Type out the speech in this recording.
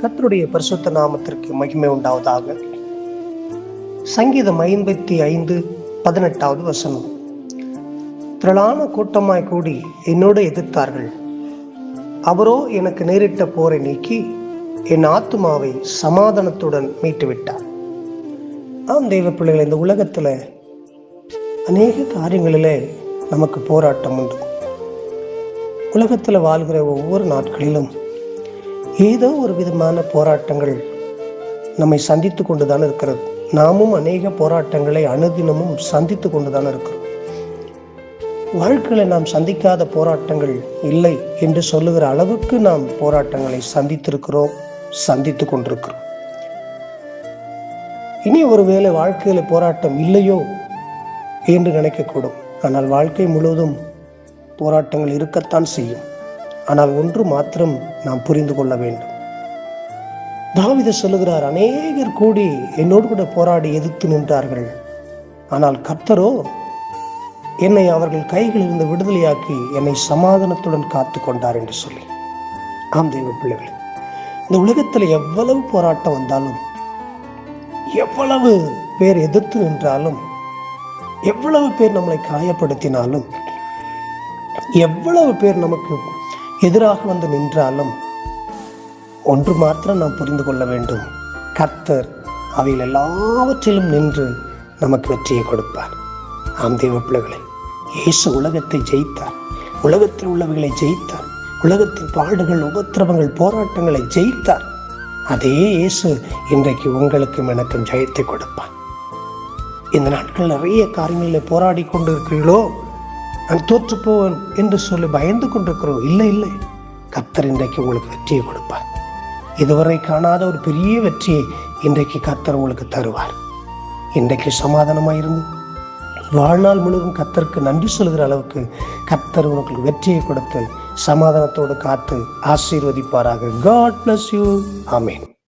கர்த்தருடைய பரிசுத்த நாமத்திற்கு மகிமை உண்டாவதாக. சங்கீதம் 55:18 வசனம். திரளான கூட்டமாய் கூடி என்னோடு எதிர்த்தார்கள், அவரோ எனக்கு நேரிட்ட போரை நீக்கி என் ஆத்துமாவை சமாதானத்துடன் மீட்டு விட்டார். ஆம் தெய்வ பிள்ளைகள், இந்த உலகத்துல அநேக காரியங்களிலே நமக்கு போராட்டம் உண்டு. உலகத்துல வாழ்கிற ஒவ்வொரு நாட்களிலும் ஏதோ ஒரு விதமான போராட்டங்கள் நம்மை சந்தித்து கொண்டுதான் இருக்கிறது. நாமும் அநேக போராட்டங்களை அனுதினமும் சந்தித்து கொண்டுதான் இருக்கிறோம். வாழ்க்கையில நாம் சந்திக்காத போராட்டங்கள் இல்லை என்று சொல்லுகிற அளவுக்கு நாம் போராட்டங்களை சந்தித்திருக்கிறோம், சந்தித்து கொண்டிருக்கிறோம். இனி ஒருவேளை வாழ்க்கையில போராட்டம் இல்லையோ என்று நினைக்கக்கூடும். ஆனால் வாழ்க்கை முழுவதும் போராட்டங்கள் இருக்கத்தான் செய்யும். ஆனால் ஒன்று மாத்திரம் நாம் புரிந்து கொள்ள வேண்டும். தாவீது சொல்லுகிறார், அநேகர் கூடி என்னோடு கூட போராடி எதிர்த்து நின்றார்கள், ஆனால் கர்த்தரோ என்னை அவர்கள் கைகளிலிருந்து விடுதலையாக்கி என்னை சமாதானத்துடன் காத்து கொண்டார் என்று சொல்லி. ஆம் தெய்வ பிள்ளைகள், இந்த உலகத்தில் எவ்வளவு போராட்டம் வந்தாலும், எவ்வளவு பேர் எதிர்த்து நின்றாலும், எவ்வளவு பேர் நம்மளை காயப்படுத்தினாலும், எவ்வளவு பேர் நமக்கு எதிராக வந்து நின்றாலும், ஒன்று மாத்திரம் நாம் புரிந்து கொள்ள வேண்டும். கர்த்தர் அவையில் எல்லாவற்றிலும் நின்று நமக்கு வெற்றியை கொடுப்பார். ஆம் தெய்வ பிள்ளைகளே, இயேசு உலகத்தை ஜெயித்தார், உலகத்தில் உள்ளவைகளை ஜெயித்தார், உலகத்தின் பாடுகள், உபத்திரவங்கள், போராட்டங்களை ஜெயித்தார். அதே இயேசு இன்றைக்கு உங்களுக்கும் எனக்கும் ஜெயத்தை கொடுப்பார். இந்த நாட்கள் நிறைய காரியங்களில் போராடி கொண்டு இருக்கிறீர்களோ, நான் தோற்று போவேன் என்று சொல்லி பயந்து கொண்டிருக்கிறோம். இல்லை இல்லை, கர்த்தர் இன்றைக்கு உங்களுக்கு வெற்றியை கொடுப்பார். இதுவரை காணாத ஒரு பெரிய வெற்றியை இன்றைக்கு கர்த்தர் உங்களுக்கு தருவார். இன்றைக்கு சமாதானமாயிருந்து வாழ்நாள் முழுவதும் கர்த்தருக்கு நன்றி சொல்கிற அளவுக்கு கர்த்தர் உங்களுக்கு வெற்றியை கொடுத்து சமாதானத்தோடு காத்து ஆசீர்வதிப்பாராக. God bless you. ஆமென்.